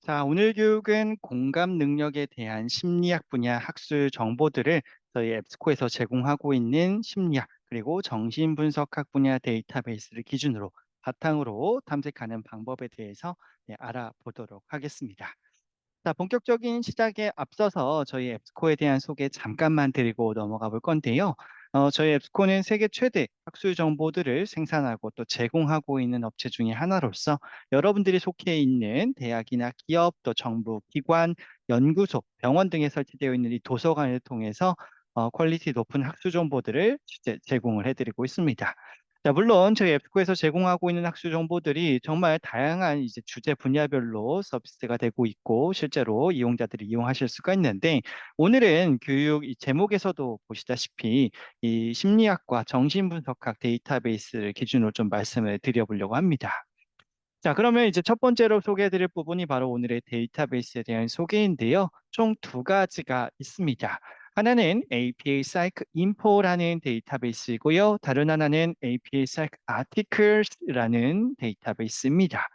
자, 오늘 교육은 공감 능력에 대한 심리학 분야 학술 정보들을 저희 앱스코에서 제공하고 있는 심리학 그리고 정신분석학 분야 데이터베이스를 기준으로 바탕으로 탐색하는 방법에 대해서 알아보도록 하겠습니다. 자, 본격적인 시작에 앞서서 저희 앱스코에 대한 소개 잠깐만 드리고 넘어가 볼 건데요. 저희 앱스코는 세계 최대 학술 정보들을 생산하고 또 제공하고 있는 업체 중에 하나로서 여러분들이 속해 있는 대학이나 기업, 또 정부, 기관, 연구소, 병원 등에 설치되어 있는 이 도서관을 통해서 퀄리티 높은 학술 정보들을 실제 제공을 해드리고 있습니다. 자, 물론 저희 앱스코에서 제공하고 있는 학술 정보들이 정말 다양한 이제 주제 분야별로 서비스가 되고 있고 실제로 이용자들이 이용하실 수가 있는데 오늘은 교육 이 제목에서도 보시다시피 이 심리학과 정신분석학 데이터베이스를 기준으로 좀 말씀을 드려보려고 합니다. 자, 그러면 이제 첫 번째로 소개해드릴 부분이 바로 오늘의 데이터베이스에 대한 소개인데요. 총 두 가지가 있습니다. 하나는 APA Psych Info라는 데이터베이스이고요. 다른 하나는 APA Psych Articles라는 데이터베이스입니다.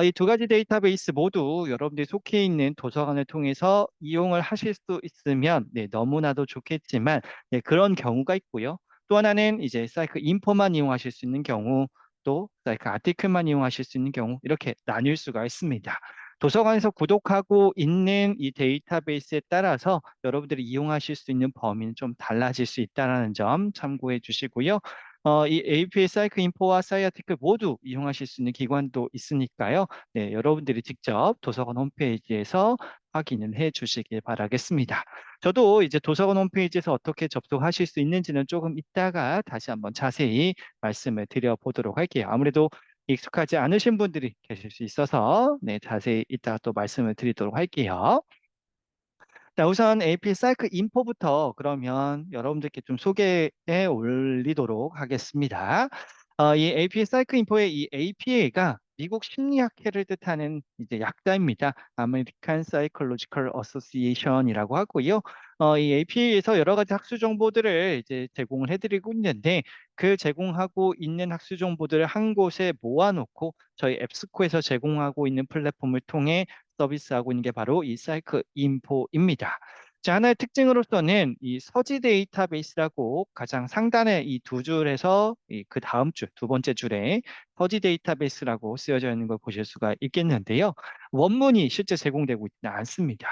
이 두 가지 데이터베이스 모두 여러분들이 속해 있는 도서관을 통해서 이용을 하실 수 있으면 너무나도 좋겠지만 그런 경우가 있고요. 또 하나는 이제 사이클 인포만 이용하실 수 있는 경우, 또 사이클 아티클만 이용하실 수 있는 경우 이렇게 나뉠 수가 있습니다. 도서관에서 구독하고 있는 이 데이터베이스에 따라서 여러분들이 이용하실 수 있는 범위는 좀 달라질 수 있다는 점 참고해 주시고요. 이 APA 사이클 인포와 사이아티클 모두 이용하실 수 있는 기관도 있으니까요. 네, 여러분들이 직접 도서관 홈페이지에서 확인을 해 주시길 바라겠습니다. 저도 이제 도서관 홈페이지에서 어떻게 접속하실 수 있는지는 조금 이따가 다시 한번 자세히 말씀을 드려보도록 할게요. 아무래도 익숙하지 않으신 분들이 계실 수 있어서 자세히 이따가 또 말씀을 드리도록 할게요. 자, 우선 AP 사이클 인포부터 그러면 여러분들께 좀 소개해 올리도록 하겠습니다. 이 AP 사이클 인포의 이 APA가 미국 심리학회를 뜻하는 이제 약자입니다. American Psychological Association이라고 하고요. 이 APA에서 여러 가지 학술 정보들을 이제 제공을 해드리고 있는데 그 제공하고 있는 학술 정보들을 한 곳에 모아놓고 저희 앱스코에서 제공하고 있는 플랫폼을 통해 서비스하고 있는 게 바로 이 사이클 인포입니다. 자, 하나의 특징으로서는 이 서지 데이터베이스라고 가장 상단에 이 두 줄에서 그 다음 줄, 두 번째 줄에 서지 데이터베이스라고 쓰여져 있는 걸 보실 수가 있겠는데요. 원문이 실제 제공되고 있지는 않습니다.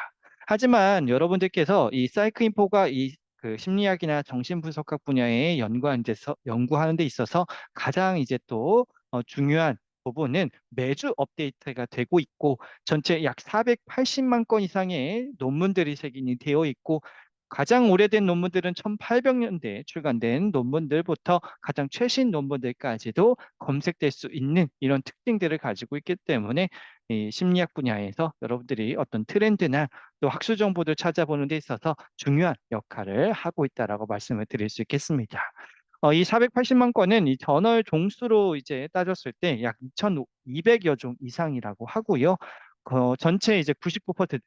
하지만 여러분들께서 이 사이클 인포가 이 그 심리학이나 정신분석학 분야에 연구하는 데 있어서 가장 이제 또 중요한 부분은 매주 업데이트가 되고 있고 전체 약 480만 건 이상의 논문들이 seg인이 되어 있고 가장 오래된 논문들은 1800년대에 출간된 논문들부터 가장 최신 논문들까지도 검색될 수 있는 이런 특징들을 가지고 있기 때문에 이 심리학 분야에서 여러분들이 어떤 트렌드나 또 학술 정보들 찾아보는 데 있어서 중요한 역할을 하고 있다라고 말씀을 드릴 수 있겠습니다. 이 480만 건은 이 저널 종수로 이제 따졌을 때 약 2,200여 종 이상이라고 하고요. 전체 이제 99%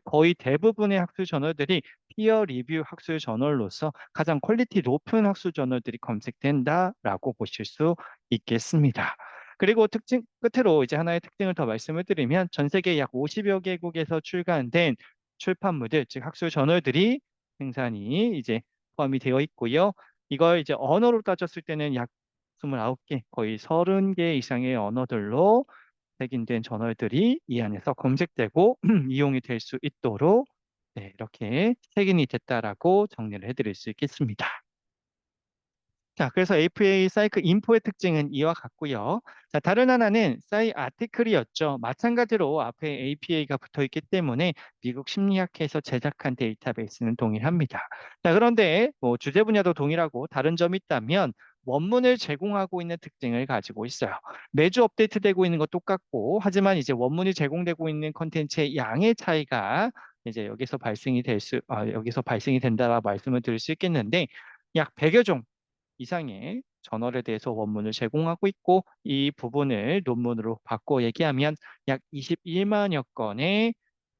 거의 대부분의 학술 저널들이 피어 리뷰 학술 저널로서 가장 퀄리티 높은 학술 저널들이 검색된다라고 보실 수 있겠습니다. 그리고 특징 끝으로 이제 하나의 특징을 더 말씀을 드리면 전 세계 약 50여 개국에서 출간된 출판물들, 즉 학술 저널들이 생산이 이제 포함이 되어 있고요. 이걸 이제 언어로 따졌을 때는 약 29개, 거의 30개 이상의 언어들로 색인된 저널들이 이 안에서 검색되고 이용이 될 수 있도록 이렇게 색인이 됐다라고 정리를 해드릴 수 있겠습니다. 자, 그래서 APA 사이클 인포의 특징은 이와 같고요. 자, 다른 하나는 사이 아티클이었죠. 마찬가지로 앞에 APA가 붙어 있기 때문에 미국 심리학회에서 제작한 데이터베이스는 동일합니다. 자, 그런데 뭐 주제 분야도 동일하고 다른 점이 있다면 원문을 제공하고 있는 특징을 가지고 있어요. 매주 업데이트되고 있는 것 똑같고, 하지만 이제 원문이 제공되고 있는 컨텐츠의 양의 차이가 이제 여기서 발생이 된다라 말씀을 드릴 수 있겠는데, 약 100여 종 이상의 저널에 대해서 원문을 제공하고 있고 이 부분을 논문으로 바꿔 얘기하면 약 21만여 건의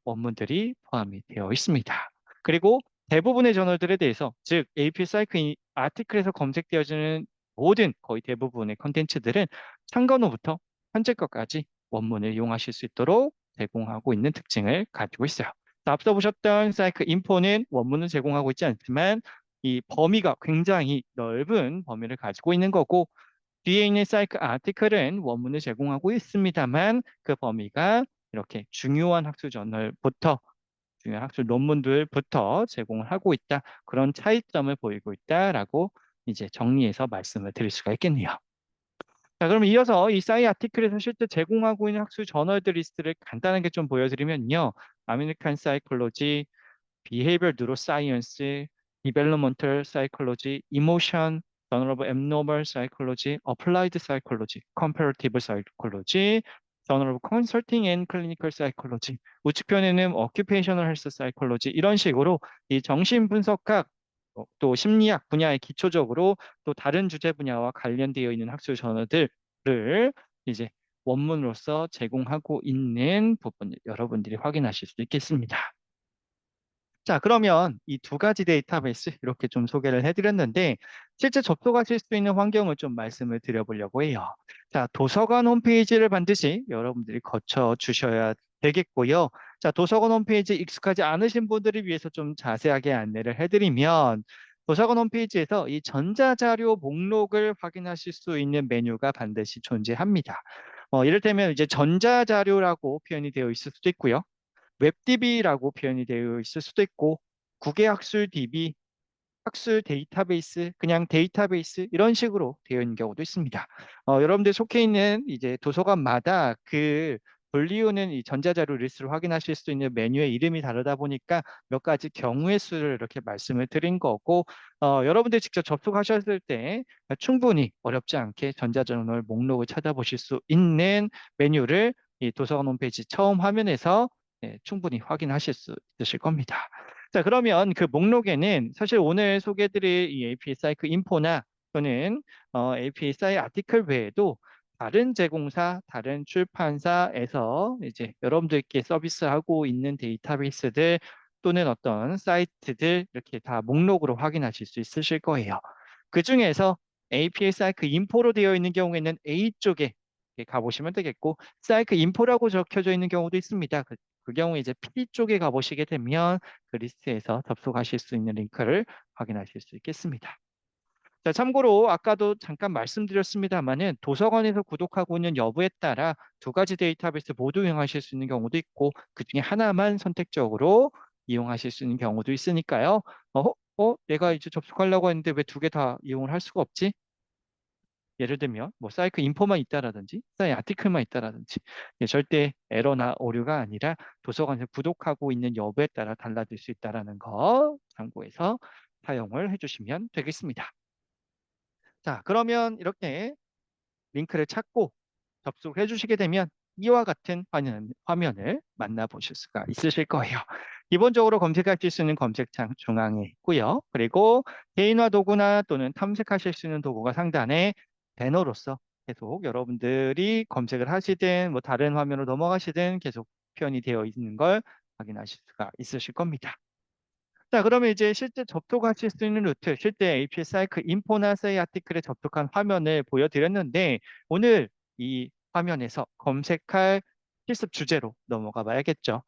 원문들이 포함이 되어 있습니다. 그리고 대부분의 저널들에 대해서 즉 AP 사이클 아티클에서 검색되어지는 모든 거의 대부분의 컨텐츠들은 창간호부터 현재 것까지 원문을 이용하실 수 있도록 제공하고 있는 특징을 가지고 있어요. 자, 앞서 보셨던 사이클 인포는 원문을 제공하고 있지 않지만 이 범위가 굉장히 넓은 범위를 가지고 있는 거고 뒤에 있는 사이클 아티클은 원문을 제공하고 있습니다만 그 범위가 이렇게 중요한 학술 논문들부터 제공을 하고 있다. 그런 차이점을 보이고 있다라고 이제 정리해서 말씀을 드릴 수가 있겠네요. 자, 그럼 이어서 이 사이 아티클에서 실제 제공하고 있는 학술 저널들 리스트를 간단하게 좀 보여드리면요. 아메리칸 사이콜로지, Behavioral Neuroscience, Developmental Psychology, Emotion, Journal of Abnormal Psychology, Applied Psychology, Comparative Psychology, Journal of Consulting and Clinical Psychology, 우측편에는 Occupational Health Psychology 이런 식으로 이 정신분석학 또 심리학 분야에 기초적으로 또 다른 주제 분야와 관련되어 있는 학술 저널들을 이제 원문으로서 제공하고 있는 부분 여러분들이 확인하실 수 있겠습니다. 자, 그러면 이 두 가지 데이터베이스 이렇게 좀 소개를 해드렸는데 실제 접속하실 수 있는 환경을 좀 말씀을 드려보려고 해요. 자, 도서관 홈페이지를 반드시 여러분들이 거쳐 주셔야 되겠고요. 자, 도서관 홈페이지 익숙하지 않으신 분들을 위해서 좀 자세하게 안내를 해드리면 도서관 홈페이지에서 이 전자자료 목록을 확인하실 수 있는 메뉴가 반드시 존재합니다. 이를테면 이제 전자자료라고 표현이 되어 있을 수도 있고요. 웹DB라고 표현이 되어 있을 수도 있고 국외학술 DB, 학술 데이터베이스, 그냥 데이터베이스 이런 식으로 되어 있는 경우도 있습니다. 여러분들 속해 있는 이제 도서관마다 그 분리우는 이 전자자료 리스트를 확인하실 수 있는 메뉴의 이름이 다르다 보니까 몇 가지 경우의 수를 이렇게 말씀을 드린 거고 여러분들 직접 접속하셨을 때 충분히 어렵지 않게 전자저널 목록을 찾아보실 수 있는 메뉴를 이 도서관 홈페이지 처음 화면에서 충분히 확인하실 수 있으실 겁니다. 자, 그러면 그 목록에는 사실 오늘 소개해드릴 이 APA 사이클 인포나 또는 APA 사이 아티클 외에도 다른 제공사, 다른 출판사에서 이제 여러분들께 서비스하고 있는 데이터베이스들 또는 어떤 사이트들 이렇게 다 목록으로 확인하실 수 있으실 거예요. 그 중에서 APA 사이클 인포로 되어 있는 경우에는 A 쪽에 가보시면 되겠고 사이클 인포라고 적혀져 있는 경우도 있습니다. 그 경우 이제 P 쪽에 가보시게 되면 그 리스트에서 접속하실 수 있는 링크를 확인하실 수 있겠습니다. 자, 참고로 아까도 잠깐 말씀드렸습니다만은 도서관에서 구독하고 있는 여부에 따라 두 가지 데이터베이스 모두 이용하실 수 있는 경우도 있고 그 중에 하나만 선택적으로 이용하실 수 있는 경우도 있으니까요. 내가 이제 접속하려고 했는데 왜 두 개 다 이용을 할 수가 없지? 예를 들면 뭐 사이클 인포만 있다라든지 사이 아티클만 있다라든지 절대 에러나 오류가 아니라 도서관에서 구독하고 있는 여부에 따라 달라질 수 있다라는 거 참고해서 사용을 해주시면 되겠습니다. 자, 그러면 이렇게 링크를 찾고 접속해 주시게 되면 이와 같은 화면을 만나보실 수가 있으실 거예요. 기본적으로 검색하실 수 있는 검색창 중앙에 있고요. 그리고 개인화 도구나 또는 탐색하실 수 있는 도구가 상단에 배너로서 계속 여러분들이 검색을 하시든 뭐 다른 화면으로 넘어가시든 계속 표현이 되어 있는 걸 확인하실 수가 있으실 겁니다. 자, 그러면 이제 실제 접속하실 수 있는 루트, 실제 API 사이클 인포나 세이 아티클에 접속한 화면을 보여드렸는데 오늘 이 화면에서 검색할 실습 주제로 넘어가 봐야겠죠.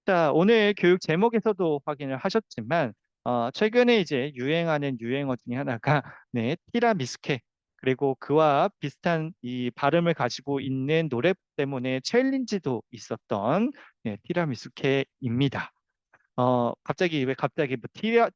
자, 오늘 교육 제목에서도 확인을 하셨지만 최근에 이제 유행하는 유행어 중에 하나가 네, 티라미스케 그리고 그와 비슷한 이 발음을 가지고 있는 노래 때문에 챌린지도 있었던 네, 티라미스케입니다. 갑자기 왜 갑자기 뭐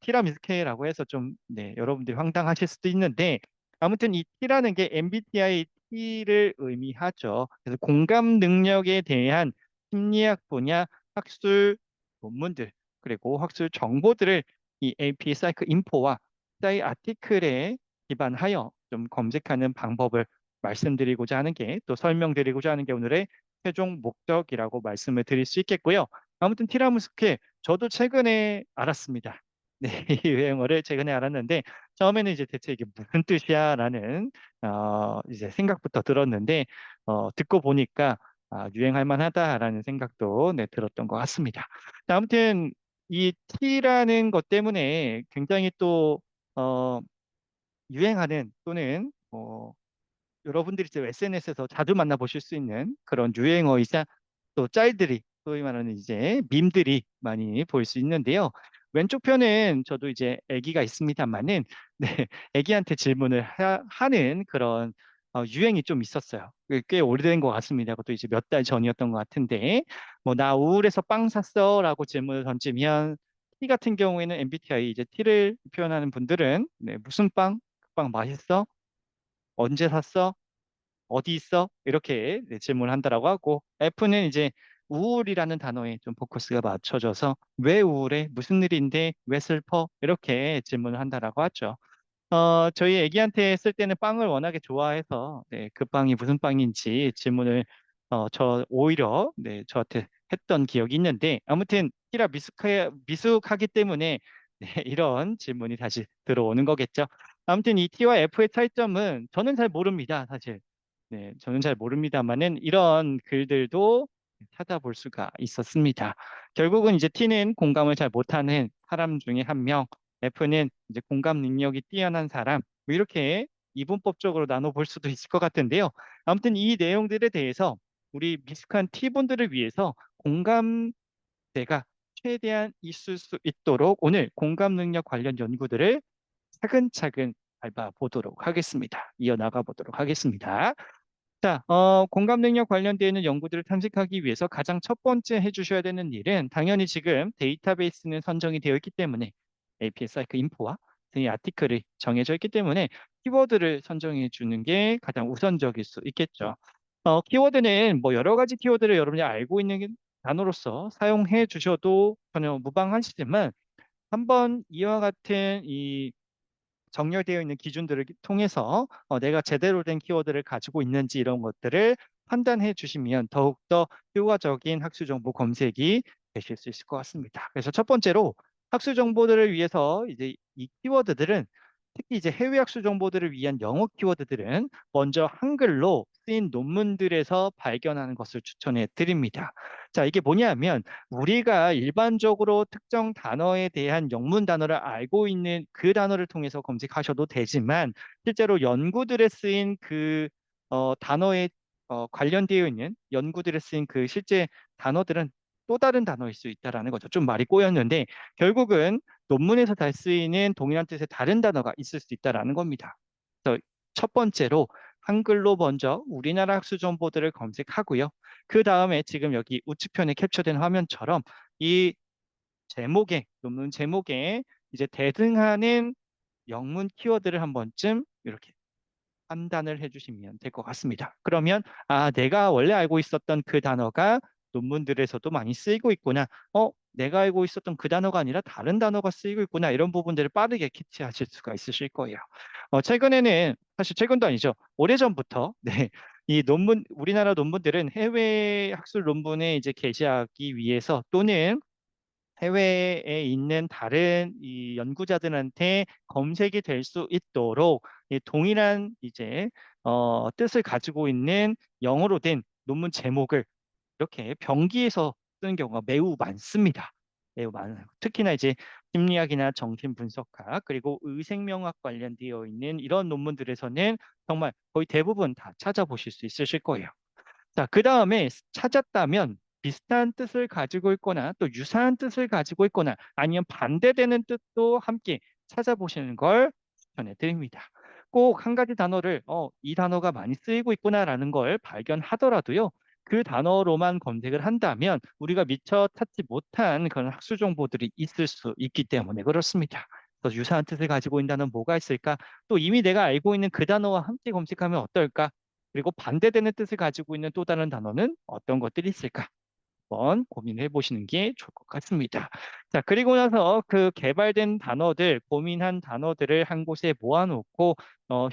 티라미스케라고 해서 좀, 네, 여러분들이 황당하실 수도 있는데, 아무튼 이 T라는 게 MBTI T를 의미하죠. 그래서 공감 능력에 대한 심리학 분야 학술 논문들, 그리고 학술 정보들을 이 AP 사이클 인포와 사이 아티클에 기반하여 좀 검색하는 방법을 말씀드리고자 하는 게, 또 설명드리고자 하는 게 오늘의 최종 목적이라고 말씀을 드릴 수 있겠고요. 아무튼 티라미스케 저도 최근에 알았습니다. 네, 이 유행어를 최근에 알았는데 처음에는 이제 대체 이게 무슨 뜻이야라는 이제 생각부터 들었는데 듣고 보니까 유행할 만하다라는 생각도 네, 들었던 것 같습니다. 자, 아무튼 이 T라는 것 때문에 굉장히 또 유행하는 또는 여러분들이 이제 SNS에서 자주 만나보실 수 있는 그런 유행어이자 또 짤들이 소위 말하는 이제 밈들이 많이 보일 수 있는데요. 왼쪽 편은 저도 이제 아기가 있습니다만은 네, 아기한테 질문을 하는 그런 유행이 좀 있었어요. 꽤 오래된 것 같습니다. 그것도 이제 몇 달 전이었던 것 같은데, 뭐 나 우울해서 빵 샀어라고 질문을 던지면 T 같은 경우에는 MBTI 이제 T를 표현하는 분들은 네, 무슨 빵? 그 빵 맛있어? 언제 샀어? 어디 있어? 이렇게 네, 질문을 한다라고 하고 F는 이제 우울이라는 단어에 좀 포커스가 맞춰져서 왜 우울해? 무슨 일인데? 왜 슬퍼? 이렇게 질문을 한다라고 하죠. 저희 애기한테 쓸 때는 빵을 워낙에 좋아해서 네, 그 빵이 무슨 빵인지 질문을 저 오히려 네, 저한테 했던 기억이 있는데 아무튼 키라 미숙하기 때문에 네, 이런 질문이 다시 들어오는 거겠죠. 아무튼 이 T와 F의 차이점은 저는 잘 모릅니다, 사실. 네, 저는 잘 모릅니다만은 이런 글들도 찾아볼 수가 있었습니다. 결국은 이제 T는 공감을 잘 못하는 사람 중에 한 명, F는 이제 공감 능력이 뛰어난 사람, 뭐 이렇게 이분법적으로 나눠볼 수도 있을 것 같은데요. 아무튼 이 내용들에 대해서 우리 미숙한 T분들을 위해서 공감대가 최대한 있을 수 있도록 오늘 공감 능력 관련 연구들을 차근차근 밟아보도록 하겠습니다. 이어나가 보도록 하겠습니다. 자, 공감 능력 관련되어 있는 연구들을 탐색하기 위해서 가장 첫 번째 해주셔야 되는 일은 당연히 지금 데이터베이스는 선정이 되어 있기 때문에 APS 사이클 인포와 등의 아티클이 정해져 있기 때문에 키워드를 선정해 주는 게 가장 우선적일 수 있겠죠. 키워드는 뭐 여러 가지 키워드를 여러분이 알고 있는 단어로서 사용해 주셔도 전혀 무방하시지만 한번 이와 같은 이 정렬되어 있는 기준들을 통해서 내가 제대로 된 키워드를 가지고 있는지 이런 것들을 판단해 주시면 더욱더 효과적인 학술 정보 검색이 되실 수 있을 것 같습니다. 그래서 첫 번째로 학술 정보들을 위해서 이제 이 키워드들은 특히 이제 해외 학술 정보들을 위한 영어 키워드들은 먼저 한글로 쓰인 논문들에서 발견하는 것을 추천해 드립니다. 자, 이게 뭐냐면 우리가 일반적으로 특정 단어에 대한 영문 단어를 알고 있는 그 단어를 통해서 검색하셔도 되지만 실제로 연구들에 쓰인 그 단어에 관련되어 있는 연구들에 쓰인 그 실제 단어들은 또 다른 단어일 수 있다라는 거죠. 좀 말이 꼬였는데 결국은 논문에서 잘 쓰이는 동일한 뜻의 다른 단어가 있을 수 있다라는 겁니다. 그래서 첫 번째로 한글로 먼저 우리나라 학술 정보들을 검색하고요. 그 다음에 지금 여기 우측편에 캡처된 화면처럼 이 제목에, 논문 제목에 이제 대등하는 영문 키워드를 한 번쯤 이렇게 판단을 해주시면 될 것 같습니다. 그러면 아, 내가 원래 알고 있었던 그 단어가 논문들에서도 많이 쓰이고 있구나. 내가 알고 있었던 그 단어가 아니라 다른 단어가 쓰이고 있구나. 이런 부분들을 빠르게 캐치하실 수가 있으실 거예요. 최근에는 사실 최근도 아니죠. 오래전부터 네. 이 논문 우리나라 논문들은 해외 학술 논문에 이제 게시하기 위해서 또는 해외에 있는 다른 이 연구자들한테 검색이 될 수 있도록 이 동일한 이제 뜻을 가지고 있는 영어로 된 논문 제목을 이렇게 병기에서 쓰는 경우가 매우 많습니다. 매우 많아요. 특히나 이제 심리학이나 정신분석학 그리고 의생명학 관련되어 있는 이런 논문들에서는 정말 거의 대부분 다 찾아보실 수 있으실 거예요. 자, 그 다음에 찾았다면 비슷한 뜻을 가지고 있거나 또 유사한 뜻을 가지고 있거나 아니면 반대되는 뜻도 함께 찾아보시는 걸 추천해 드립니다. 꼭 한 가지 단어를 이 단어가 많이 쓰이고 있구나라는 걸 발견하더라도요. 그 단어로만 검색을 한다면 우리가 미처 찾지 못한 그런 학술 정보들이 있을 수 있기 때문에 그렇습니다. 그래서 유사한 뜻을 가지고 있는 단어는 뭐가 있을까? 또 이미 내가 알고 있는 그 단어와 함께 검색하면 어떨까? 그리고 반대되는 뜻을 가지고 있는 또 다른 단어는 어떤 것들이 있을까? 한번 고민해 보시는 게 좋을 것 같습니다. 자, 그리고 나서 그 개발된 단어들, 고민한 단어들을 한 곳에 모아놓고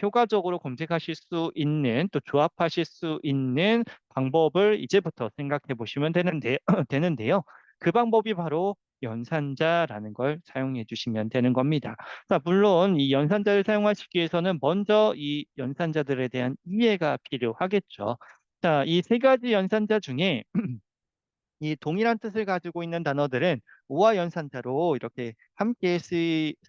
효과적으로 검색하실 수 있는 또 조합하실 수 있는 방법을 이제부터 생각해 보시면 되는데요. 그 방법이 바로 연산자라는 걸 사용해 주시면 되는 겁니다. 자, 물론 이 연산자를 사용하시기 위해서는 먼저 이 연산자들에 대한 이해가 필요하겠죠. 자, 이 세 가지 연산자 중에 이 동일한 뜻을 가지고 있는 단어들은 우화 연산자로 이렇게 함께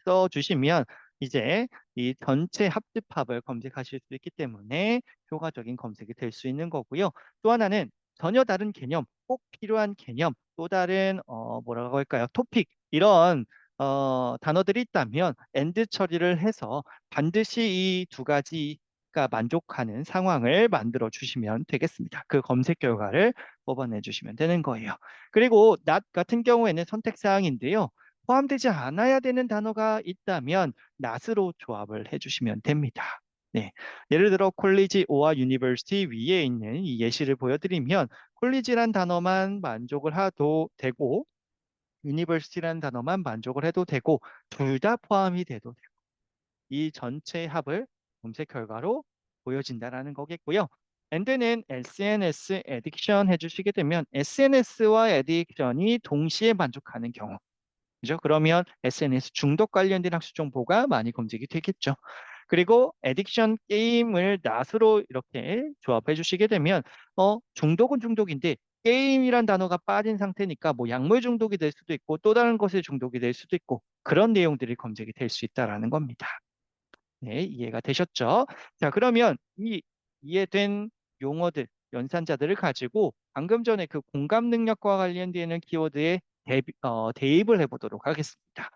써주시면 이제 이 전체 합집합을 검색하실 수 있기 때문에 효과적인 검색이 될 수 있는 거고요. 또 하나는 전혀 다른 개념, 꼭 필요한 개념, 또 다른 뭐라고 할까요? 토픽 이런 단어들이 있다면 and 처리를 해서 반드시 이 두 가지가 만족하는 상황을 만들어 주시면 되겠습니다. 그 검색 결과를 뽑아내 주시면 되는 거예요. 그리고 not 같은 경우에는 선택 사항인데요. 포함되지 않아야 되는 단어가 있다면 not으로 조합을 해주시면 됩니다. 네. 예를 들어 콜리지 오와 유니버시티 위에 있는 이 예시를 보여드리면 콜리지란 단어만 만족을 해도 되고 유니버시티라는 단어만 만족을 해도 되고 둘 다 포함이 돼도 되고 이 전체 합을 검색 결과로 보여진다라는 거겠고요. and는 SNS addiction 해주시게 되면 SNS와 adiction이 동시에 만족하는 경우 그죠? 그러면 SNS 중독 관련된 학술 정보가 많이 검색이 되겠죠. 그리고 에딕션 게임을 낫으로 이렇게 조합해 주시게 되면 중독은 중독인데 게임이란 단어가 빠진 상태니까 뭐 약물 중독이 될 수도 있고 또 다른 것에 중독이 될 수도 있고 그런 내용들이 검색이 될 수 있다라는 겁니다. 네, 이해가 되셨죠? 자, 그러면 이 이해된 용어들, 연산자들을 가지고 방금 전에 그 공감 능력과 관련되는 키워드에 대입을 해보도록 하겠습니다.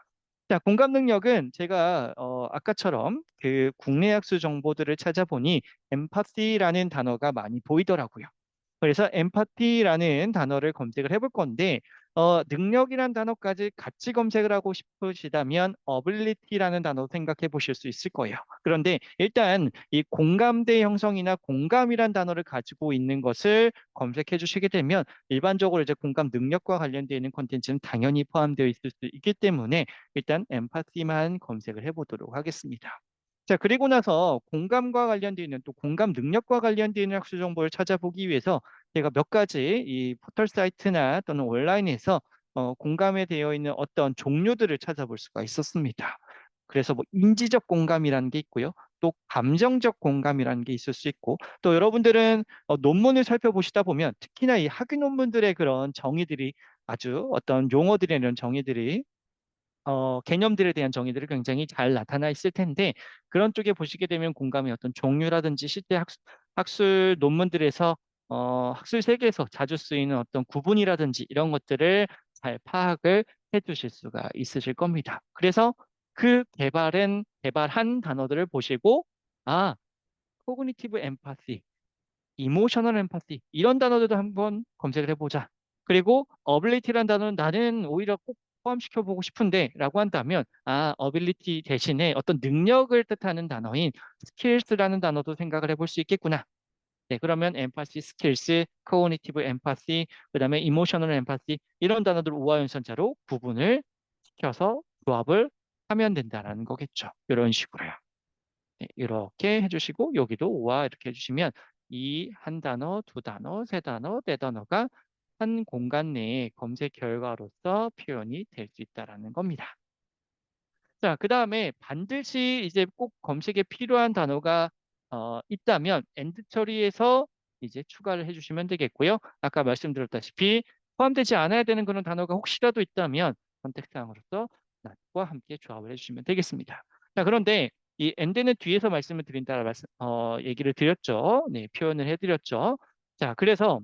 자, 공감 능력은 제가 아까처럼 그 국내 학술 정보들을 찾아보니 엠파시라는 단어가 많이 보이더라고요. 그래서 엠파티라는 단어를 검색을 해볼 건데 능력이란 단어까지 같이 검색을 하고 싶으시다면 ability라는 단어 생각해 보실 수 있을 거예요. 그런데 일단 이 공감대 형성이나 공감이란 단어를 가지고 있는 것을 검색해 주시게 되면 일반적으로 이제 공감 능력과 관련되어 있는 콘텐츠는 당연히 포함되어 있을 수 있기 때문에 일단 엠파티만 검색을 해 보도록 하겠습니다. 자, 그리고 나서 공감과 관련되어 있는 또 공감 능력과 관련되어 있는 학술 정보를 찾아보기 위해서 제가 몇 가지 이 포털 사이트나 또는 온라인에서 공감에 되어 있는 어떤 종류들을 찾아볼 수가 있었습니다. 그래서 뭐 인지적 공감이라는 게 있고요. 또 감정적 공감이라는 게 있을 수 있고 또 여러분들은 논문을 살펴보시다 보면 특히나 이 학위 논문들의 그런 정의들이 아주 어떤 용어들의 이런 정의들이 개념들에 대한 정의들이 굉장히 잘 나타나 있을 텐데 그런 쪽에 보시게 되면 공감의 어떤 종류라든지 실제 학술 논문들에서 학술 세계에서 자주 쓰이는 어떤 구분이라든지 이런 것들을 잘 파악을 해 두실 수가 있으실 겁니다. 그래서 그 개발한 단어들을 보시고 아, 코그니티브 엠파시 이모셔널 엠파시 이런 단어들도 한번 검색을 해보자. 그리고 어빌리티라는 단어는 나는 오히려 꼭 포함시켜 보고 싶은데 라고 한다면 어빌리티 대신에 어떤 능력을 뜻하는 단어인 스킬스라는 단어도 생각을 해볼 수 있겠구나. 네, 그러면 엠파시, 스킬스, 코그니티브 엠파시, 그다음에 이모셔널 엠파시 이런 단어들 우화연산자로 구분을 시켜서 조합을 하면 된다라는 거겠죠. 이런 식으로요. 네, 이렇게 해주시고 여기도 우와 이렇게 해주시면 이 한 단어, 두 단어, 세 단어, 네 단어가 한 공간 내에 검색 결과로서 표현이 될 수 있다라는 겁니다. 자, 그 다음에 반드시 이제 꼭 검색에 필요한 단어가 있다면 end 처리에서 이제 추가를 해주시면 되겠고요. 아까 말씀드렸다시피 포함되지 않아야 되는 그런 단어가 혹시라도 있다면 선택사항으로서 not과 함께 조합을 해주시면 되겠습니다. 자, 그런데 이 end는 뒤에서 말씀을 드린다 얘기를 드렸죠. 네, 표현을 해드렸죠. 자, 그래서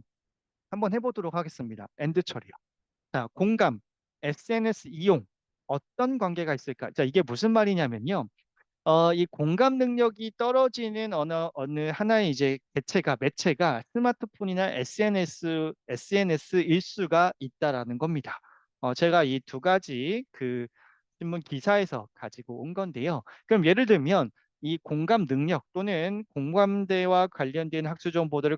한번 해보도록 하겠습니다. end 처리요. 자, 공감, SNS 이용, 어떤 관계가 있을까? 자, 이게 무슨 말이냐면요. 이 공감 능력이 떨어지는 어느 하나의 이제 매체가 스마트폰이나 SNS일 수가 있다라는 겁니다. 제가 이 두 가지 그 신문 기사에서 가지고 온 건데요. 그럼 예를 들면 이 공감 능력 또는 공감대와 관련된 학술 정보들을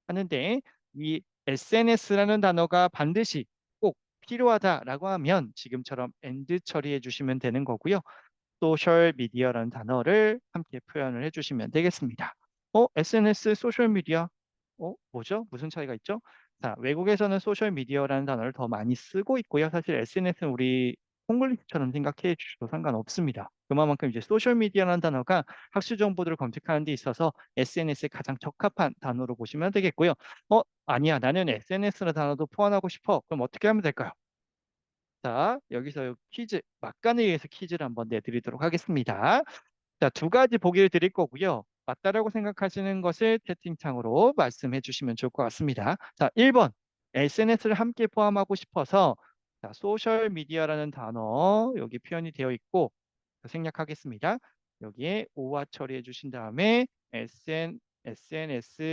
하는데 이 SNS라는 단어가 반드시 꼭 필요하다라고 하면 지금처럼 and 처리해 주시면 되는 거고요. 소셜 미디어라는 단어를 함께 표현을 해주시면 되겠습니다. SNS 소셜 미디어? 뭐죠? 무슨 차이가 있죠? 자, 외국에서는 소셜 미디어라는 단어를 더 많이 쓰고 있고요. 사실 SNS는 우리 콩글리시처럼 생각해 주셔도 상관없습니다. 그만큼 이제 소셜 미디어라는 단어가 학술 정보들을 검색하는 데 있어서 SNS에 가장 적합한 단어로 보시면 되겠고요. 아니야, 나는 SNS라는 단어도 포함하고 싶어. 그럼 어떻게 하면 될까요? 자, 여기서 퀴즈, 막간에 의해서 퀴즈를 한번 내드리도록 하겠습니다. 자, 두 가지 보기를 드릴 거고요. 맞다라고 생각하시는 것을 채팅창으로 말씀해 주시면 좋을 것 같습니다. 자, 1번. SNS를 함께 포함하고 싶어서 자, 소셜 미디어라는 단어 여기 표현이 되어 있고 생략하겠습니다. 여기에 오와 처리해 주신 다음에 SNS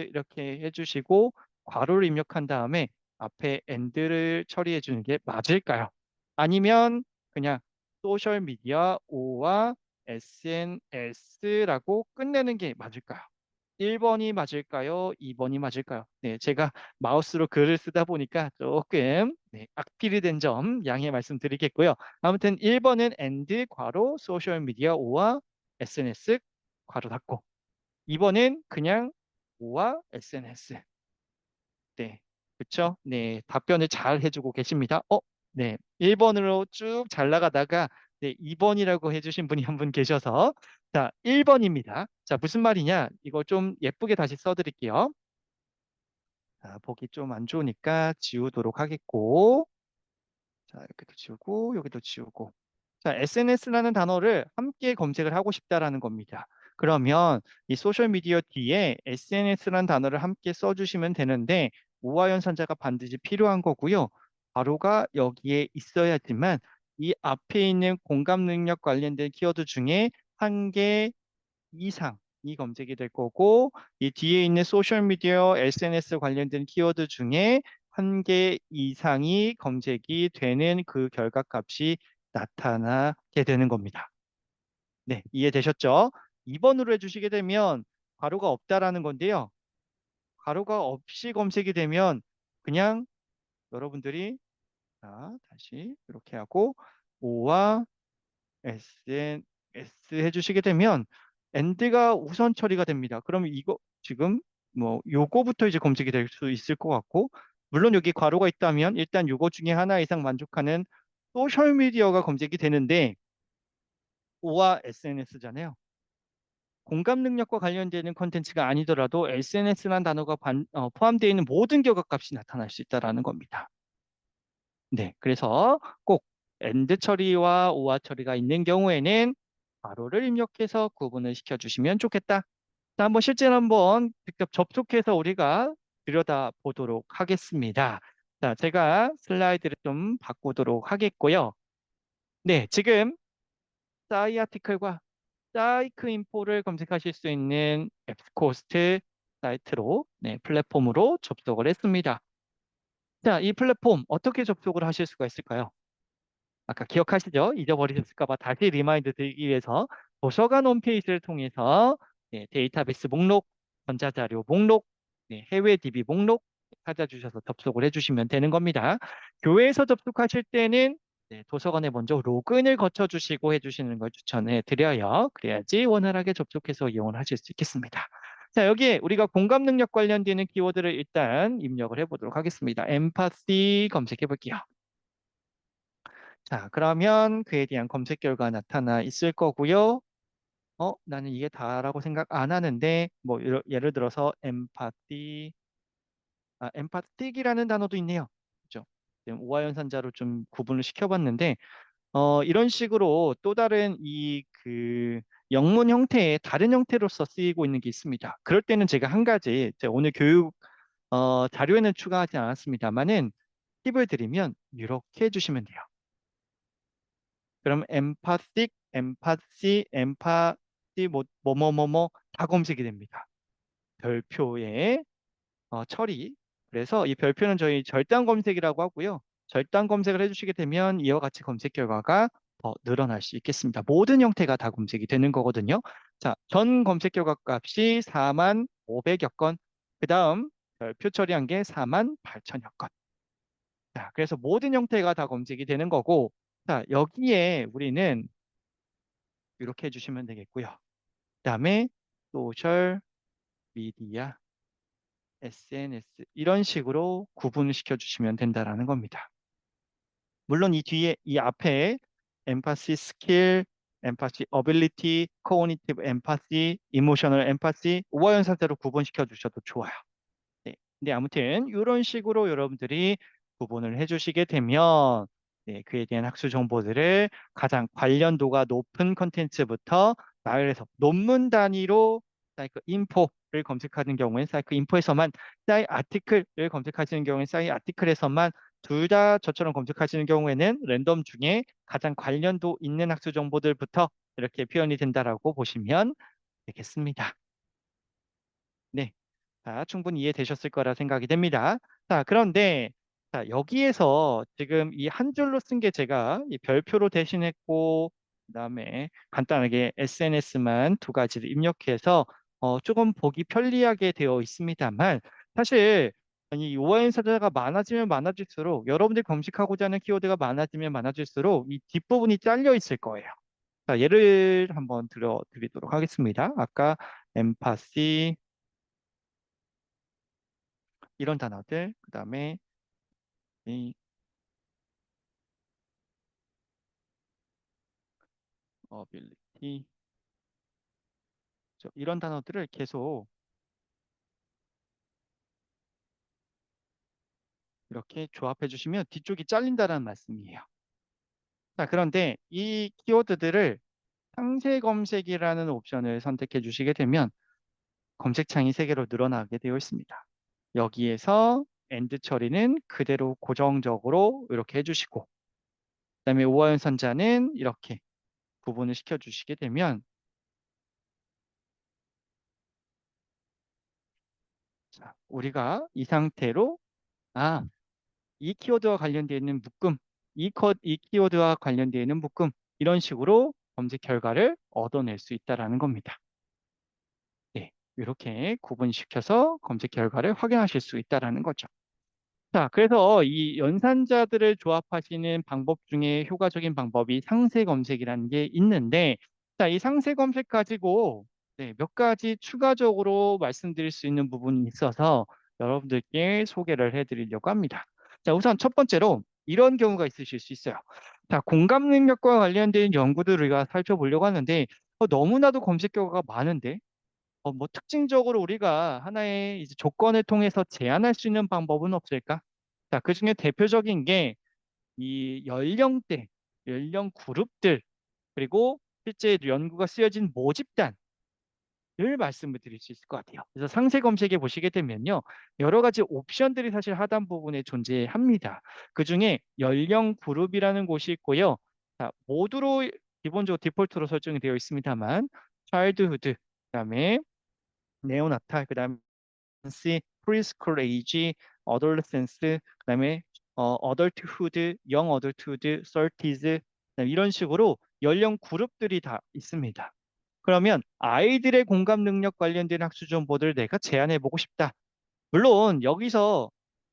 이렇게 해주시고 괄호를 입력한 다음에 앞에 and를 처리해 주는 게 맞을까요? 아니면 그냥 소셜 미디어 오와 SNS라고 끝내는 게 맞을까요? 1번이 맞을까요? 2번이 맞을까요? 네, 제가 마우스로 글을 쓰다 보니까 조금 악필이 된 점 양해 말씀드리겠고요. 아무튼 1번은 and 괄호 소셜 미디어 오와 SNS 괄호 닫고 2번은 그냥 오와 SNS. 네. 그렇죠? 네. 답변을 잘 해주고 계십니다. 네. 1번으로 쭉 잘 나가다가 네, 2번이라고 해주신 분이 한 분 계셔서 자, 1번입니다. 자, 무슨 말이냐? 이거 좀 예쁘게 다시 써드릴게요. 자, 보기 좀 안 좋으니까 지우도록 하겠고 자, 여기도 지우고 여기도 지우고 자, SNS라는 단어를 함께 검색을 하고 싶다라는 겁니다. 그러면 이 소셜미디어 뒤에 SNS라는 단어를 함께 써주시면 되는데 우화연산자가 반드시 필요한 거고요. 바로가 여기에 있어야지만 이 앞에 있는 공감 능력 관련된 키워드 중에 한 개 이상이 검색이 될 거고 이 뒤에 있는 소셜미디어 SNS 관련된 키워드 중에 한 개 이상이 검색이 되는 그 결과값이 나타나게 되는 겁니다. 네, 이해되셨죠? 2번으로 해주시게 되면 가로가 없다라는 건데요. 가로가 없이 검색이 되면 그냥 여러분들이 자, 다시 이렇게 하고 O와 SNS 해주시게 되면 and가 우선 처리가 됩니다. 그러면 이거 지금 뭐 요거부터 이제 검색이 될 수 있을 것 같고 물론 여기 괄호가 있다면 일단 요거 중에 하나 이상 만족하는 소셜 미디어가 검색이 되는데 O와 SNS잖아요. 공감 능력과 관련되는 컨텐츠가 아니더라도 SNS라는 단어가 포함되어 있는 모든 결과값이 나타날 수 있다는 겁니다. 네, 그래서 꼭 and 처리와 오화 처리가 있는 경우에는 괄호를 입력해서 구분을 시켜주시면 좋겠다. 자, 한번 실제로 한번 직접 접속해서 우리가 들여다 보도록 하겠습니다. 자, 제가 슬라이드를 좀 바꾸도록 하겠고요. 네, 지금 싸이 아티클과 사이크 인포를 검색하실 수 있는 앱스코스트 사이트로, 네, 플랫폼으로 접속을 했습니다. 자, 이 플랫폼 어떻게 접속을 하실 수가 있을까요? 아까 기억하시죠? 잊어버리셨을까 봐 다시 리마인드 드리기 위해서 도서관 홈페이지를 통해서 네, 데이터베이스 목록, 전자자료 목록, 네, 해외 DB 목록 찾아주셔서 접속을 해주시면 되는 겁니다. 교회에서 접속하실 때는 네, 도서관에 먼저 로그인을 거쳐주시고 해주시는 걸 추천해 드려요. 그래야지 원활하게 접속해서 이용을 하실 수 있겠습니다. 자, 여기에 우리가 공감 능력 관련되는 키워드를 일단 입력을 해보도록 하겠습니다. 엠파시 검색해 볼게요. 자, 그러면 그에 대한 검색 결과 나타나 있을 거고요. 나는 이게 다라고 생각 안 하는데, 뭐, 예를 들어서 엠파틱이라는 단어도 있네요. 그죠? 지금 오화연산자로 좀 구분을 시켜봤는데, 이런 식으로 또 다른 영문 형태의 다른 형태로서 쓰이고 있는 게 있습니다. 그럴 때는 제가 한 가지, 제가 오늘 교육, 자료에는 추가하지 않았습니다만은 팁을 드리면 이렇게 해주시면 돼요. 그럼 엠파틱, 엠파시, 엠파시 뭐뭐뭐뭐 다 검색이 됩니다. 별표의 처리. 그래서 이 별표는 저희 절단 검색이라고 하고요. 절단 검색을 해주시게 되면 이와 같이 검색 결과가 더 늘어날 수 있겠습니다. 모든 형태가 다 검색이 되는 거거든요. 자, 전 검색 결과 값이 4만 500여 건. 그 다음 별표 처리한 게 4만 8천여 건. 자, 그래서 모든 형태가 다 검색이 되는 거고, 자, 여기에 우리는 이렇게 해주시면 되겠고요. 그다음에 소셜 미디어, SNS 이런 식으로 구분을 시켜주시면 된다라는 겁니다. 물론 이 뒤에 이 앞에 empathy 스킬, empathy ability, cognitive empathy, emotional empathy 우화연 상태로 구분시켜 주셔도 좋아요. 네. 근데 아무튼 이런 식으로 여러분들이 구분을 해주시게 되면 네, 그에 대한 학술 정보들을 가장 관련도가 높은 컨텐츠부터 나열해서 논문 단위로 사이클 인포를 검색하는 경우에 사이클 인포에서만, 사이 아티클을 검색하시는 경우에 사이 아티클에서만, 둘 다 저처럼 검색하시는 경우에는 랜덤 중에 가장 관련도 있는 학술 정보들부터 이렇게 표현이 된다라고 보시면 되겠습니다. 네. 자, 충분히 이해되셨을 거라 생각이 됩니다. 자, 그런데 자, 여기에서 지금 이 한 줄로 쓴 게 제가 이 별표로 대신했고, 그다음에 간단하게 SNS만 두 가지를 입력해서 조금 보기 편리하게 되어 있습니다만, 사실 이 오해인 사자가 많아지면 많아질수록, 여러분들이 검색하고자 하는 키워드가 많아지면 많아질수록 이 뒷부분이 잘려 있을 거예요. 자, 예를 한번 들어드리도록 하겠습니다. 아까 엠파시 이런 단어들, 그다음에 이 ability, 이런 단어들을 계속 이렇게 조합해 주시면 뒤쪽이 잘린다는 말씀이에요. 자, 그런데 이 키워드들을 상세 검색이라는 옵션을 선택해 주시게 되면 검색창이 세 개로 늘어나게 되어 있습니다. 여기에서 엔드 처리는 그대로 고정적으로 이렇게 해주시고, 그다음에 오화연 선자는 이렇게 구분을 시켜 주시게 되면, 자, 우리가 이 상태로 아, 이 키워드와 관련되어 있는 묶음, 이 키워드와 관련되어 있는 묶음, 이런 식으로 검색 결과를 얻어낼 수 있다라는 겁니다. 네, 이렇게 구분시켜서 검색 결과를 확인하실 수 있다라는 거죠. 자, 그래서 이 연산자들을 조합하시는 방법 중에 효과적인 방법이 상세 검색이라는 게 있는데, 자, 이 상세 검색 가지고 네, 몇 가지 추가적으로 말씀드릴 수 있는 부분이 있어서 여러분들께 소개를 해드리려고 합니다. 자, 우선 첫 번째로 이런 경우가 있으실 수 있어요. 자, 공감 능력과 관련된 연구들을 우리가 살펴보려고 하는데, 너무나도 검색 결과가 많은데, 뭐 특징적으로 우리가 하나의 이제 조건을 통해서 제한할 수 있는 방법은 없을까? 자, 그중에 대표적인 게 이 연령대, 연령 그룹들, 그리고 실제 연구가 쓰여진 모집단을 말씀을 드릴 수 있을 것 같아요. 그래서 상세 검색에 보시게 되면요, 여러 가지 옵션들이 사실 하단 부분에 존재합니다. 그중에 연령 그룹이라는 곳이 있고요. 자, 모두로 기본적으로 디폴트로 설정이 되어 있습니다만, 차일드후드, 그다음에 네오나탈, 그다음에 인fancy, preschool age, adolescence, 그다음에 adulthood, young adulthood, 30s, 이런 식으로 연령 그룹들이 다 있습니다. 그러면 아이들의 공감 능력 관련된 학술 정보들을 내가 제안해 보고 싶다. 물론 여기서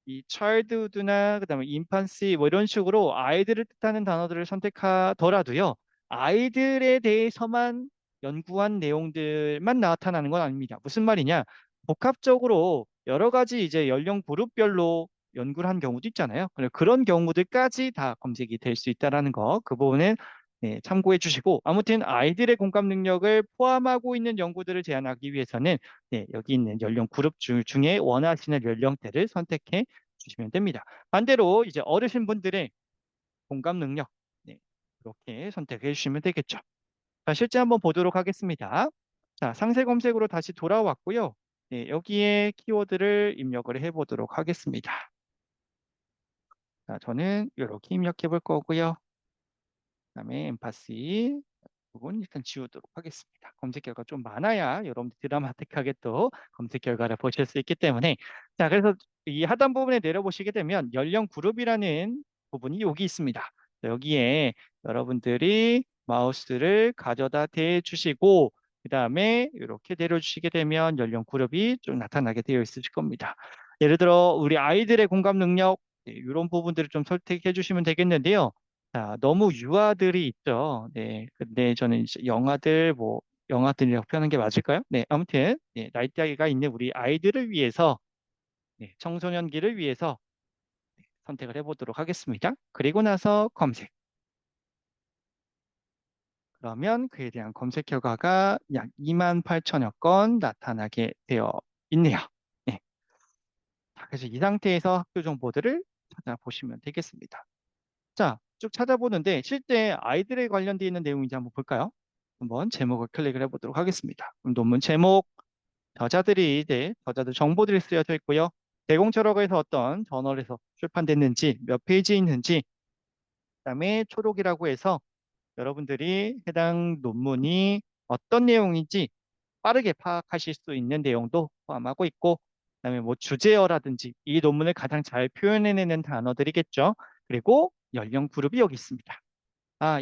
이 childhood나 그다음에 infancy 뭐 이런 식으로 아이들을 뜻하는 단어들을 선택하더라도요. 아이들에 대해서만 연구한 내용들만 나타나는 건 아닙니다. 무슨 말이냐? 복합적으로 여러 가지 이제 연령 그룹별로 연구를 한 경우도 있잖아요. 그런 경우들까지 다 검색이 될 수 있다라는 거, 그 부분은 네, 참고해 주시고, 아무튼 아이들의 공감 능력을 포함하고 있는 연구들을 제안하기 위해서는 네, 여기 있는 연령 그룹 중에 원하시는 연령대를 선택해 주시면 됩니다. 반대로 이제 어르신분들의 공감 능력, 네, 이렇게 선택해 주시면 되겠죠. 자, 실제 한번 보도록 하겠습니다. 자, 상세 검색으로 다시 돌아왔고요. 네, 여기에 키워드를 입력을 해 보도록 하겠습니다. 자, 저는 이렇게 입력해 볼 거고요. 그다음에 엠파시 부분 일단 지우도록 하겠습니다. 검색 결과 좀 많아야 여러분들 드라마틱하게 또 검색 결과를 보실 수 있기 때문에, 자, 그래서 이 하단 부분에 내려보시게 되면 연령 그룹이라는 부분이 여기 있습니다. 여기에 여러분들이 마우스를 가져다 대주시고 그 다음에 이렇게 내려주시게 되면 연령 그룹이 좀 나타나게 되어 있을 겁니다. 예를 들어 우리 아이들의 공감 능력, 이런 부분들을 좀 선택해 주시면 되겠는데요. 자, 너무 유아들이 있죠. 네. 근데 저는 이제 영아들이라고 표현하는 게 맞을까요? 네. 아무튼, 네. 나이대가 있는 우리 아이들을 위해서, 네. 청소년기를 위해서 선택을 해보도록 하겠습니다. 그리고 나서 검색. 그러면 그에 대한 검색 결과가 약 28,000여 건 나타나게 되어 있네요. 네. 자, 그래서 이 상태에서 학교 정보들을 찾아보시면 되겠습니다. 자, 쭉 찾아보는데 실제 아이들에 관련되어 있는 내용인지 한번 볼까요? 한번 제목을 클릭을 해보도록 하겠습니다. 그럼 논문 제목, 저자들 정보들이 쓰여져 있고요. 제공처라고 해서 어떤 저널에서 출판됐는지, 몇 페이지 있는지, 그다음에 초록이라고 해서 여러분들이 해당 논문이 어떤 내용인지 빠르게 파악하실 수 있는 내용도 포함하고 있고, 그다음에 뭐 주제어라든지 이 논문을 가장 잘 표현해내는 단어들이겠죠. 그리고 연령 그룹이 여기 있습니다.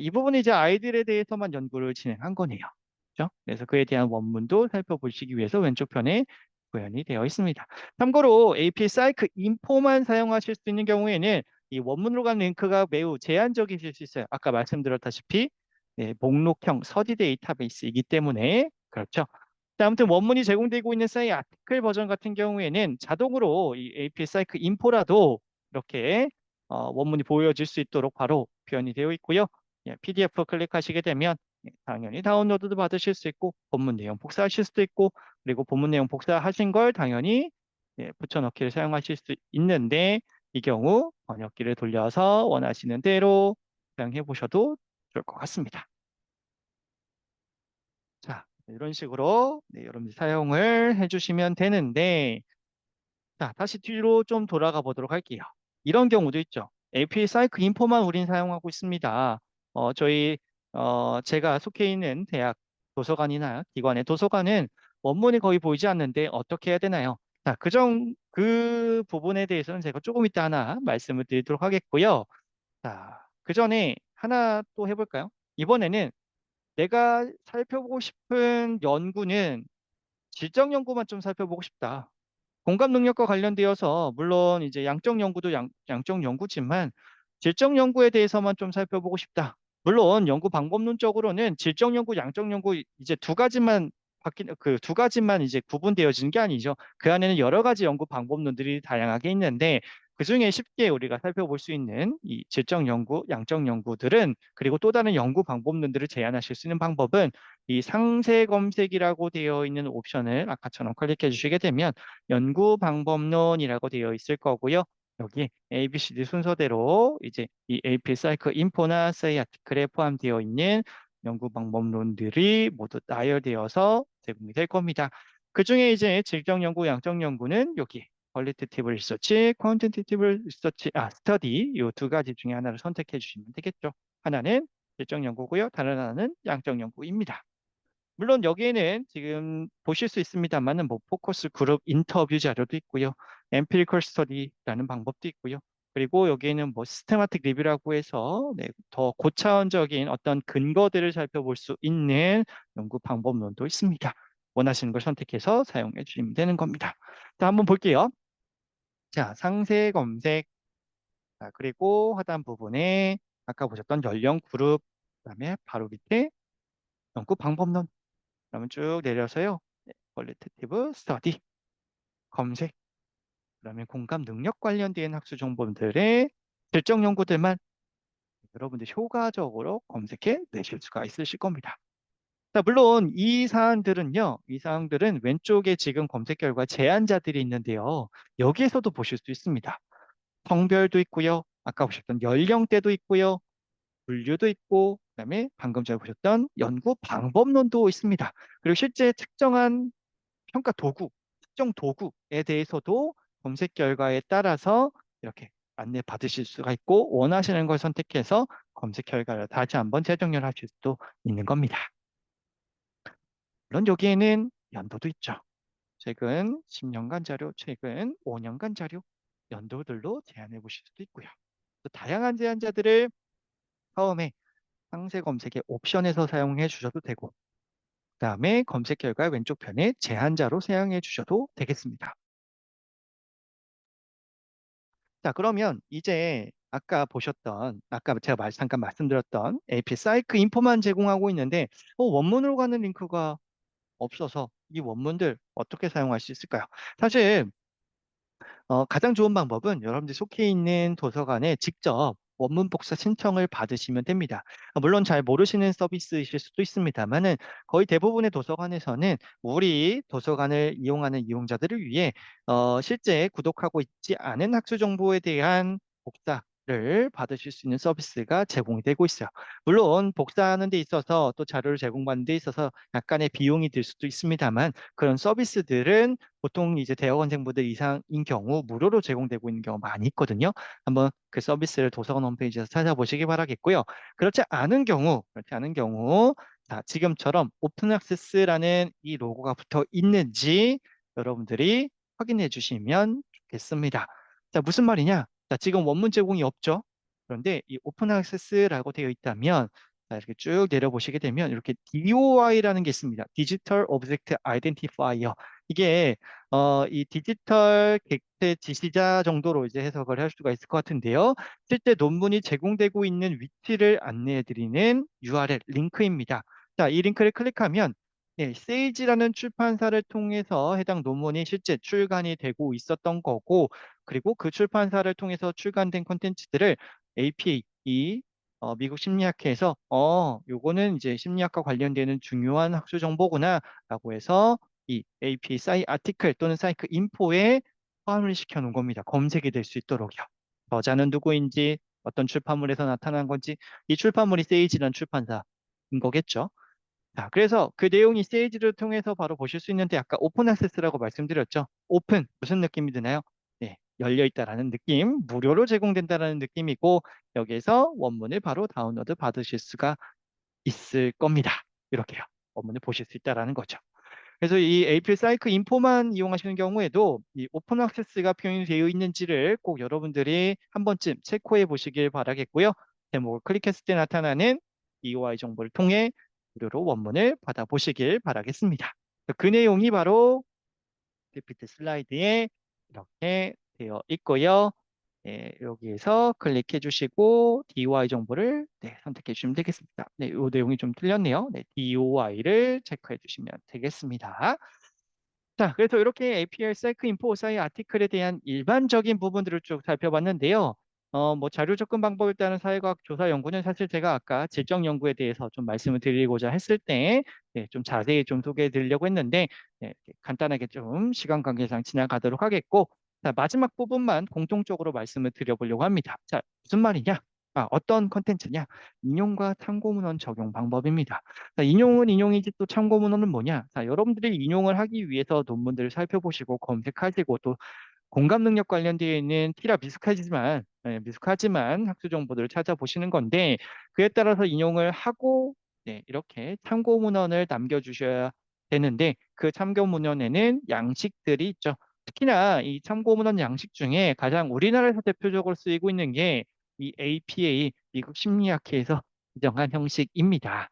이 부분이 이제 아이들에 대해서만 연구를 진행한 거네요. 그렇죠? 그래서 그에 대한 원문도 살펴보시기 위해서 왼쪽 편에 구현이 되어 있습니다. 참고로 AP 사이클 인포만 사용하실 수 있는 경우에는 이 원문으로 간 링크가 매우 제한적이실 수 있어요. 아까 말씀드렸다시피 네, 목록형 서지 데이터베이스이기 때문에 그렇죠. 자, 아무튼 원문이 제공되고 있는 사이 아티클 버전 같은 경우에는 자동으로 이 API 사이클 인포라도 이렇게 원문이 보여질 수 있도록 바로 표현이 되어 있고요. 예, PDF 클릭하시게 되면 당연히 다운로드도 받으실 수 있고 본문 내용 복사하실 수도 있고 그리고 본문 내용 복사하신 걸 당연히 붙여넣기를 사용하실 수 있는데 이 경우 번역기를 돌려서 원하시는 대로 사용해 보셔도 좋을 것 같습니다. 자, 이런 식으로 여러분들 사용을 해주시면 되는데, 자, 다시 뒤로 좀 돌아가 보도록 할게요. 이런 경우도 있죠. API 사이클 인포만 우린 사용하고 있습니다. 저희 제가 속해 있는 대학 도서관이나 기관의 도서관은 원문이 거의 보이지 않는데 어떻게 해야 되나요? 자, 그 부분에 대해서는 제가 조금 이따 하나 말씀을 드리도록 하겠고요. 자, 그 전에 하나 또 해볼까요? 이번에는 내가 살펴보고 싶은 연구는 질적 연구만 좀 살펴보고 싶다. 공감 능력과 관련되어서 물론 이제 양적 연구도 양적 연구지만 질적 연구에 대해서만 좀 살펴보고 싶다. 물론 연구 방법론적으로는 질적 연구, 양적 연구 이제 그 두 가지만 이제 구분되어지는 게 아니죠. 그 안에는 여러 가지 연구 방법론들이 다양하게 있는데 그중에 쉽게 우리가 살펴볼 수 있는 이 질적 연구, 양적 연구들은 그리고 또 다른 연구 방법론들을 제안하실 수 있는 방법은 이 상세 검색이라고 되어 있는 옵션을 아까처럼 클릭해 주시게 되면 연구 방법론이라고 되어 있을 거고요. 여기 A, B, C, D 순서대로 이제 이 AP 사이클 인포나 사이 아티클에 포함되어 있는 연구 방법론들이 모두 나열되어서 제공이 될 겁니다. 그중에 이제 질적 연구, 양적 연구는 여기 퀄리테이티브 리서치, 퀀티테이티브 리서치, 스터디 이 두 가지 중에 하나를 선택해 주시면 되겠죠. 하나는 질적 연구고요. 다른 하나는 양적 연구입니다. 물론 여기에는 지금 보실 수 있습니다만은 뭐 포커스 그룹 인터뷰 자료도 있고요. 엠피리컬 스터디라는 방법도 있고요. 그리고 여기에는 뭐 시스테마틱 리뷰라고 해서 더 고차원적인 어떤 근거들을 살펴볼 수 있는 연구 방법론도 있습니다. 원하시는 걸 선택해서 사용해 주시면 되는 겁니다. 자, 한번 볼게요. 자, 상세 검색. 자, 그리고 하단 부분에 아까 보셨던 연령 그룹, 그다음에 바로 밑에 연구 방법론. 그러면 쭉 내려서요. 퀄리테이티브 스터디 검색. 그러면 공감 능력 관련된 학술 정보들의 실적 연구들만 여러분들 효과적으로 검색해 내실 수가 있으실 겁니다. 자, 물론 이 사항들은 왼쪽에 지금 검색 결과 제한자들이 있는데요. 여기에서도 보실 수 있습니다. 성별도 있고요. 아까 보셨던 연령대도 있고요. 분류도 있고, 그다음에 방금 전에 보셨던 연구 방법론도 있습니다. 그리고 실제 특정한 평가 도구, 특정 도구에 대해서도 검색 결과에 따라서 이렇게 안내 받으실 수가 있고 원하시는 걸 선택해서 검색 결과를 다시 한번 재정렬 하실 수도 있는 겁니다. 물론 여기에는 연도도 있죠. 최근 10년간 자료, 최근 5년간 자료, 연도들로 제한해 보실 수도 있고요. 또 다양한 제한자들을 처음에 상세 검색의 옵션에서 사용해 주셔도 되고, 그다음에 검색 결과 왼쪽 편에 제한자로 사용해 주셔도 되겠습니다. 자, 그러면 이제 아까 제가 잠깐 말씀드렸던 AP 사이클 인포만 제공하고 있는데, 원문으로 가는 링크가 없어서 이 원문들 어떻게 사용할 수 있을까요? 사실 가장 좋은 방법은 여러분들이 속해 있는 도서관에 직접 원문 복사 신청을 받으시면 됩니다. 물론 잘 모르시는 서비스이실 수도 있습니다만은 거의 대부분의 도서관에서는 우리 도서관을 이용하는 이용자들을 위해 실제 구독하고 있지 않은 학술 정보에 대한 복사 를 받으실 수 있는 서비스가 제공이 되고 있어요. 물론 복사하는 데 있어서 또 자료를 제공받는 데 있어서 약간의 비용이 들 수도 있습니다만 그런 서비스들은 보통 이제 대학원생분들 이상인 경우 무료로 제공되고 있는 경우가 많이 있거든요. 한번 그 서비스를 도서관 홈페이지에서 찾아보시기 바라겠고요. 그렇지 않은 경우 자, 지금처럼 오픈 액세스라는 이 로고가 붙어 있는지 여러분들이 확인해 주시면 좋겠습니다. 자, 무슨 말이냐? 자, 지금 원문 제공이 없죠. 그런데 이 오픈 액세스라고 되어 있다면 자, 이렇게 쭉 내려보시게 되면 이렇게 DOI라는 게 있습니다. 디지털 오브젝트 아이덴티파이어. 이게 이 디지털 객체 지시자 정도로 이제 해석을 할 수가 있을 것 같은데요. 실제 논문이 제공되고 있는 위치를 안내해 드리는 URL 링크입니다. 자, 이 링크를 클릭하면 세이지라는 출판사를 통해서 해당 논문이 실제 출간이 되고 있었던 거고 그리고 그 출판사를 통해서 출간된 콘텐츠들을 APA, 이 미국 심리학회에서 요거는 이제 심리학과 관련되는 중요한 학술 정보구나라고 해서 이 APA 사이 아티클 또는 사이클 인포에 포함을 시켜 놓은 겁니다. 검색이 될 수 있도록요. 저자는 누구인지, 어떤 출판물에서 나타난 건지, 이 출판물이 세이지라는 출판사인 거겠죠. 자, 그래서 그 내용이 세이지를 통해서 바로 보실 수 있는데 아까 오픈 액세스라고 말씀드렸죠. 오픈 무슨 느낌이 드나요? 네, 열려 있다라는 느낌, 무료로 제공된다라는 느낌이고 여기에서 원문을 바로 다운로드 받으실 수가 있을 겁니다. 이렇게요. 원문을 보실 수 있다라는 거죠. 그래서 이 API 사이클 인포만 이용하시는 경우에도 이 오픈 액세스가 표현이 되어 있는지를 꼭 여러분들이 한 번쯤 체크해 보시길 바라겠고요. 제목을 클릭했을 때 나타나는 EOI 정보를 통해 무료로 원문을 받아보시길 바라겠습니다. 그 내용이 바로 PPT 슬라이드에 이렇게 되어 있고요. 여기에서 클릭해 주시고 DOI 정보를 선택해 주시면 되겠습니다. 이 내용이 좀 틀렸네요. DOI를 체크해 주시면 되겠습니다. 자, 그래서 이렇게 API 사이클 인포 사이 아티클에 대한 일반적인 부분들을 쭉 살펴봤는데요. 뭐 자료 접근 방법에 따른 사회과학 조사 연구는 사실 제가 아까 질적 연구에 대해서 좀 말씀을 드리고자 했을 때, 좀 자세히 좀 소개해 드리려고 했는데, 이렇게 간단하게 좀 시간 관계상 지나가도록 하겠고, 자, 마지막 부분만 공통적으로 말씀을 드려보려고 합니다. 자, 무슨 말이냐? 어떤 컨텐츠냐? 인용과 참고 문헌 적용 방법입니다. 자, 인용은 인용이지 또 참고 문헌은 뭐냐? 자, 여러분들이 인용을 하기 위해서 논문들을 살펴보시고 검색하시고 또 공감 능력 관련되어 있는 티라 미숙하지만 학술 정보들을 찾아보시는 건데 그에 따라서 인용을 하고 이렇게 참고 문헌을 남겨주셔야 되는데 그 참고 문헌에는 양식들이 있죠. 특히나 이 참고 문헌 양식 중에 가장 우리나라에서 대표적으로 쓰이고 있는 게 이 APA 미국 심리학회에서 지정한 형식입니다.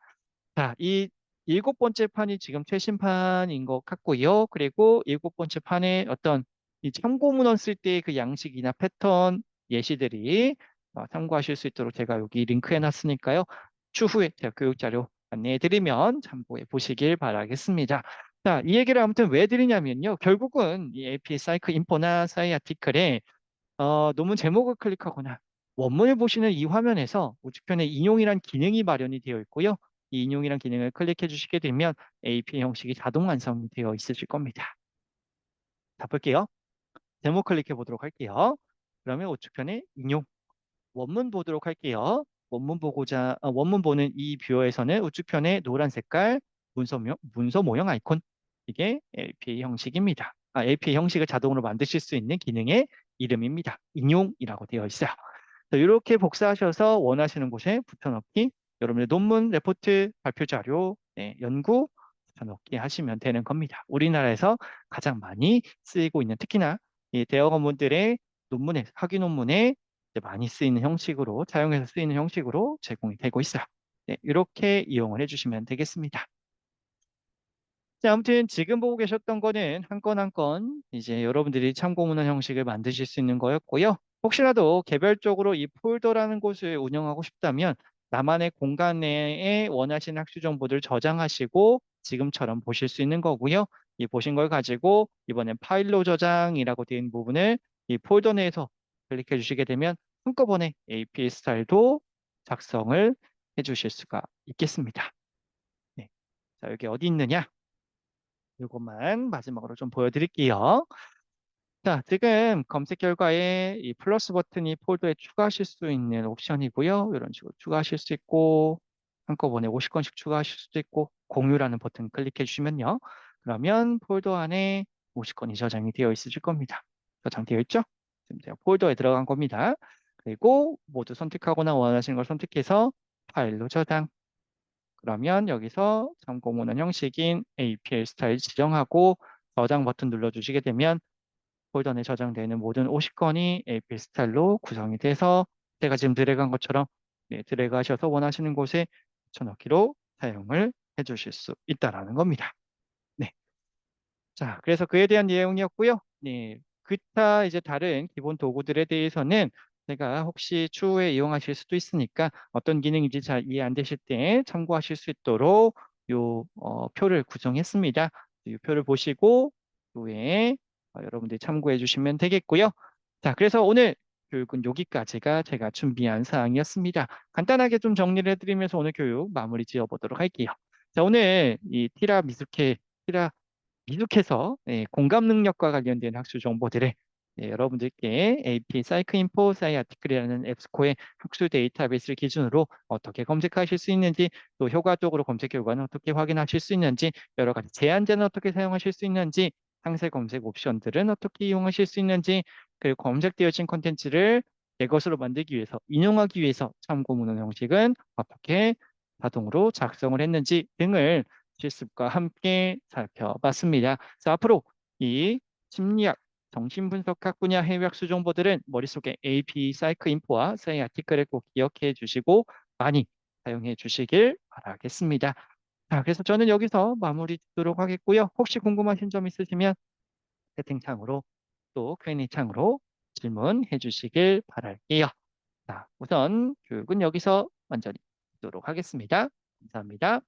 자, 이 일곱 번째 판이 지금 최신판인 것 같고요. 그리고 일곱 번째 판에 어떤 이 참고문헌 쓸 때 그 양식이나 패턴 예시들이 참고하실 수 있도록 제가 여기 링크 해놨으니까요. 추후에 제가 교육 자료 안내해드리면 참고해 보시길 바라겠습니다. 자, 이 얘기를 아무튼 왜 드리냐면요. 결국은 이 AP 사이클 인포나 사이 아티클에 논문 제목을 클릭하거나 원문을 보시는 이 화면에서 우측편에 인용이란 기능이 마련이 되어 있고요. 이 인용이란 기능을 클릭해 주시게 되면 API 형식이 자동 완성이 되어 있으실 겁니다. 자, 볼게요. 제목 클릭해 보도록 할게요. 그러면 우측편에 인용, 원문 보도록 할게요. 원문 보는 이 뷰어에서는 우측편에 노란 색깔 문서 모형 아이콘. 이게 API 형식입니다. API 형식을 자동으로 만드실 수 있는 기능의 이름입니다. 인용이라고 되어 있어요. 이렇게 복사하셔서 원하시는 곳에 붙여넣기, 여러분의 논문, 레포트, 발표 자료, 연구 붙여넣기 하시면 되는 겁니다. 우리나라에서 가장 많이 쓰이고 있는 특히나 이 대학원분들의 논문에 학위 논문에 이제 많이 쓰이는 형식으로 사용해서 쓰이는 형식으로 제공이 되고 있어요. 이렇게 이용을 해주시면 되겠습니다. 자, 아무튼 지금 보고 계셨던 거는 한 건 한 건 이제 여러분들이 참고문헌 형식을 만드실 수 있는 거였고요. 혹시라도 개별적으로 이 폴더라는 곳을 운영하고 싶다면 나만의 공간 내에 원하시는 학술 정보들 저장하시고 지금처럼 보실 수 있는 거고요. 이 보신 걸 가지고 이번엔 파일로 저장이라고 되어 있는 부분을 이 폴더 내에서 클릭해 주시게 되면 한꺼번에 APA 스타일도 작성을 해 주실 수가 있겠습니다. 네. 자, 여기 어디 있느냐? 이것만 마지막으로 좀 보여드릴게요. 자, 지금 검색 결과에 이 플러스 버튼이 폴더에 추가하실 수 있는 옵션이고요. 이런 식으로 추가하실 수 있고, 한꺼번에 50건씩 추가하실 수도 있고, 공유라는 버튼 클릭해 주시면요. 그러면 폴더 안에 50건이 저장이 되어 있으실 겁니다. 저장되어 있죠? 지금 제가 폴더에 들어간 겁니다. 그리고 모두 선택하거나 원하시는 걸 선택해서 파일로 저장. 그러면 여기서 참고문헌 형식인 APL 스타일 지정하고 저장 버튼 눌러주시게 되면 폴더 내 저장되는 모든 50건이 APL 스타일로 구성이 돼서 제가 지금 드래그한 것처럼 네, 드래그 하셔서 원하시는 곳에 붙여넣기로 사용을 해주실 수 있다라는 겁니다. 네. 자, 그래서 그에 대한 내용이었고요. 네, 기타 이제 다른 기본 도구들에 대해서는 제가 혹시 추후에 이용하실 수도 있으니까 어떤 기능인지 잘 이해 안 되실 때 참고하실 수 있도록 요 표를 구성했습니다. 이 표를 보시고 후에 여러분들이 참고해 주시면 되겠고요. 자, 그래서 오늘 교육은 여기까지가 제가 준비한 사항이었습니다. 간단하게 좀 정리를 해드리면서 오늘 교육 마무리 지어보도록 할게요. 자, 오늘 이 티라 미국에서 공감 능력과 관련된 학술 정보들을 여러분들께 AP 사이크인포 사이아티클이라는 앱스코의 학술 데이터베이스를 기준으로 어떻게 검색하실 수 있는지 또 효과적으로 검색 결과는 어떻게 확인하실 수 있는지 여러 가지 제한제는 어떻게 사용하실 수 있는지 상세 검색 옵션들은 어떻게 이용하실 수 있는지 그리고 검색되어진 콘텐츠를 내 것으로 만들기 위해서 인용하기 위해서 참고 문헌 형식은 어떻게 자동으로 작성을 했는지 등을 실습과 함께 살펴봤습니다. 그래서 앞으로 이 심리학, 정신분석학 분야 해외학술 정보들은 머릿속에 AP 사이클 인포와 사이 아티클을 꼭 기억해 주시고 많이 사용해 주시길 바라겠습니다. 자, 그래서 저는 여기서 마무리 짓도록 하겠고요. 혹시 궁금하신 점 있으시면 채팅창으로 또 Q&A 창으로 질문해 주시길 바랄게요. 자, 우선 교육은 여기서 완전히 듣도록 하겠습니다. 감사합니다.